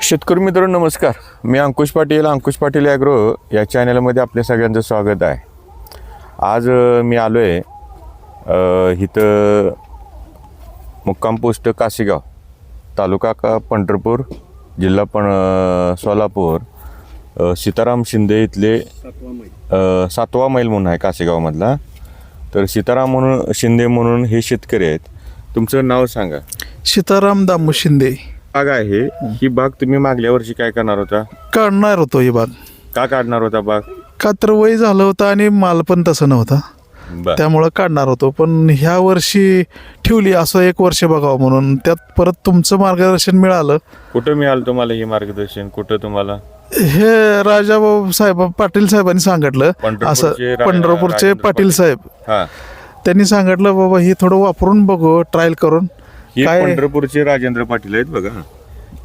शेतकरी मित्रांनो नमस्कार. मी अंकुश पाटील ॲग्रो या चॅनलमध्ये आपल्या सगळ्यांचं स्वागत आहे. आज मी आलो आहे इथं मुक्काम पोस्ट कासेगाव, तालुका पंढरपूर, जिल्हा सोलापूर, सीताराम शिंदे इथले 7वा मैल म्हणून आहे कासेगावमधला. तर सीताराम शिंदे म्हणून हे शेतकरी आहेत. तुमचं नाव सांगा. सीताराम दामू शिंदे. बाग आहे ही बाग तुम्ही मागल्या वर्षी काय करणार होता? काढणार होतो ही बाग. का काढणार होता बाग? का तर वय झालं होतं आणि माल पण तसं नव्हता, त्यामुळं काढणार होतो. पण ह्या वर्षी ठेवली असं 1 वर्ष बघावं म्हणून. त्यात परत तुमचं मार्गदर्शन मिळालं. कुठं मिळालं तुम्हाला हे मार्गदर्शन? कुठं तुम्हाला? हे राजाभाऊ साहेब पाटील साहेबांनी सांगितलं. असं पंढरपूरचे पाटील साहेब त्यांनी सांगितलं बाबा ही थोडं वापरून बघू, ट्रायल करून. काय पंढरपूरचे राजेंद्र पाटील आहेत बघा.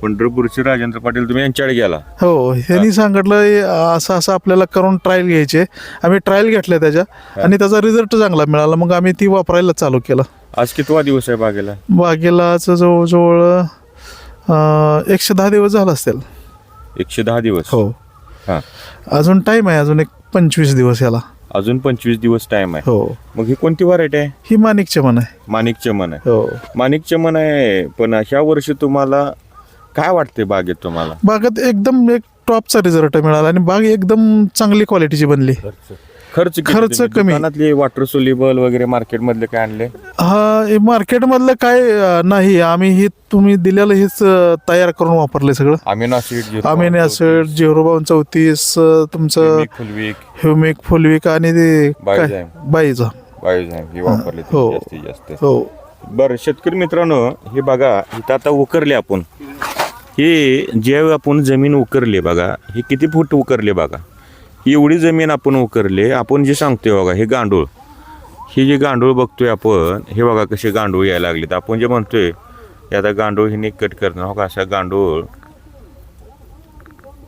पंढरपूरचे राजेंद्र पाटील, तुम्ही यांच्याकडे गेला? हो, यांनी सांगितलं असं असं आपल्याला करून ट्रायल घ्यायचे. आम्ही ट्रायल घेतल्या त्याच्या आणि त्याचा रिझल्ट चांगला मिळाला. मग आम्ही ती वापरायला चालू केलं. आज कितवा दिवस आहे बागेला? बागेला जवळजवळ 110 दिवस झाला असतील. 110 दिवस? हो. हां, अजून टाइम आहे, अजून एक 25 दिवस याला. अजून 25 दिवस टाइम आहे. हो. मग ही कोणती व्हरायटी आहे? ही माणिक चमन आहे. माणिक चमन आहे. हो, माणिक चमन आहे. पण ह्या वर्षी तुम्हाला काय वाटते बागेत? तुम्हाला बागेत एकदम एक टॉपचा रिझल्ट मिळाला आणि बाग एकदम चांगली क्वालिटीची बनली. खर्च कमी. दुकानातले वॉटर सोल्युबल वगैरे मार्केट मधले काय आणले? हा, मार्केट मधलं काय नाही. आम्ही हे तुम्ही दिलेलं हेच तयार करून वापरले सगळं. अमिनो ऍसिड 032 तुमचं ह्युमिक फुलविक आणि ते बाईजा हे वापरले जास्तीत जास्त. हो. बरं शेतकरी मित्रांनो, हे बघा इथं आता उकरले आपण. हे जे आपण जमीन उकरली बघा, हे किती फूट उकरले बघा. एवढी जमीन आपण उकरले. आपण जे सांगतोय बघा, हे गांडूळ, हे जे गांडूळ बघतोय आपण, हे बघा कसे गांडूळ यायला लागलेत. आपण जे म्हणतोय हे आता गांडूळ हे कट करणार हो का, असा गांडूळ,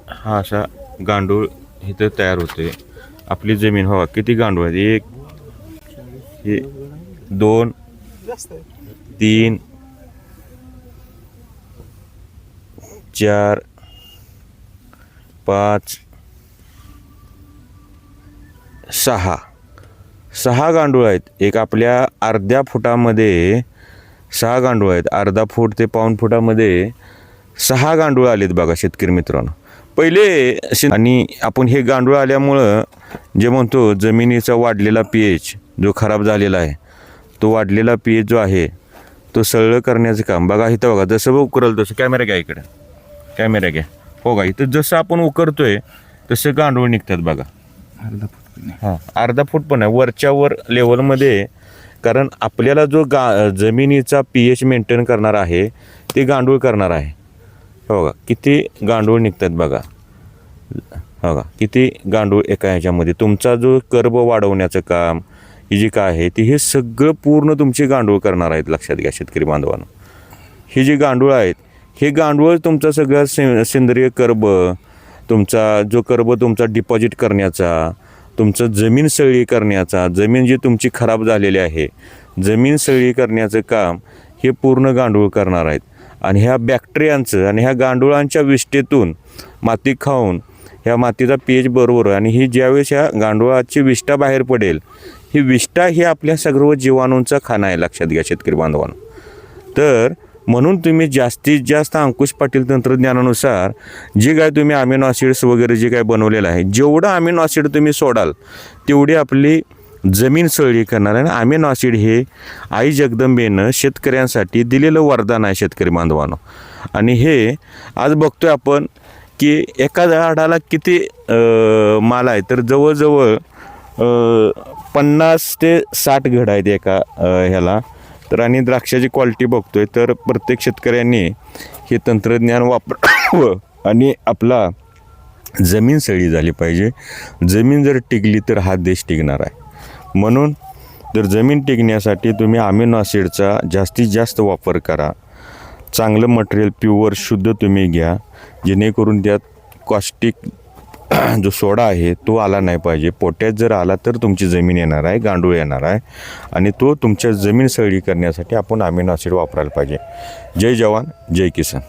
हा असा गांडूळ इथं तयार होते. आपली जमीन हो किती गांडूळ आहेत? 1 2 3 4 5 6 गांडूळ आहेत. एक आपल्या अर्ध्या फुटामध्ये 6 गांडूळ आहेत. अर्धा फूट ते पाऊण फुटामध्ये 6 गांडूळ आलेत बघा शेतकरी मित्रांनो. पहिले आणि आपण हे गांडूळ आल्यामुळं जे म्हणतो जमिनीचा वाढलेला pH जो खराब झालेला आहे, तो वाढलेला pH जो आहे तो सरळ करण्याचं काम बघा. इथं बघा जसं उकरल तसं, कॅमेरा घ्या इकडं, कॅमेरा घ्या. हो का, इथं जसं आपण उकरतोय तसं गांडूळ निघतात बघा. हां, अर्धा फूट पण आहे वरच्या वर लेवलमध्ये. कारण आपल्याला जो जमिनीचा pH मेंटेन करणार आहे ते गांडूळ करणार आहे. हो का, किती गांडूळ निघतात बघा. हो का, किती गांडूळ एका ह्याच्यामध्ये. तुमचा जो कर्ब वाढवण्याचं काम ही जी काय आहे ती हे सगळं पूर्ण तुमचे गांडूळ करणार आहेत. लक्षात घ्या शेतकरी बांधवांनो, हे जे गांडूळ आहेत हे गांडूळ तुमचा सगळं सेंद्रिय कर्ब, तुमचा जो कर्ब तुमचा डिपॉझिट करण्याचा, तुमचं जमीन सळी करण्याचा, जमीन जी तुमची खराब झालेली आहे जमीन सळी करण्याचं काम हे पूर्ण गांडूळ करणार आहेत. आणि ह्या बॅक्टेरियांचं आणि ह्या गांडुळांच्या विष्ठेतून माती खाऊन ह्या मातीचा pH बरोबर, आणि ही ज्यावेळेस ह्या गांडुळाची विष्ठा बाहेर पडेल, ही विष्ठा ही आपल्या सर्व जीवाणूंचा खाना आहे. लक्षात घ्या शेतकरी बांधवांनो. तर म्हणून तुम्ही जास्तीत जास्त अंकुश पाटील तंत्रज्ञानानुसार जे काय तुम्ही अमिनो ॲसिड्स वगैरे जे काय बनवलेलं आहे, जेवढं अमिनो ॲसिड तुम्ही सोडाल तेवढी आपली जमीन सळी करणार आहे. अमिनो ॲसिड हे आई जगदंबेनं शेतकऱ्यांसाठी दिलेलं वरदान आहे शेतकरी बांधवांनो. आणि हे आज बघतोय आपण की एका झाडाला किती माल आहे, तर जवळजवळ 50 ते 60 घड आहेत एका ह्याला. तर आणि द्राक्षाची क्वालिटी बघतोय तर प्रत्येक शेतकऱ्यांनी हे तंत्रज्ञान वापरावं आणि आपला जमीन सळी झाली पाहिजे. जमीन जर टिकली तर हा देश टिकणार आहे. म्हणून जर जमीन टिकण्यासाठी तुम्ही अमिनो ॲसिडचा जास्तीत जास्त वापर करा. चांगलं मटेरियल प्युअर शुद्ध तुम्ही घ्या, जेणेकरून त्यात कॉस्टिक जो सोडा आहे तो आला नाही पाहिजे. पोटॅश जर आला तर तुमची जमीन येणार आहे, गांडूळ येणार आहे, आणि तो तुमच्या जमीन सळी करण्यासाठी आपण अमिनो ॲसिड वापरायला पाहिजे. जय जवान जय किसान.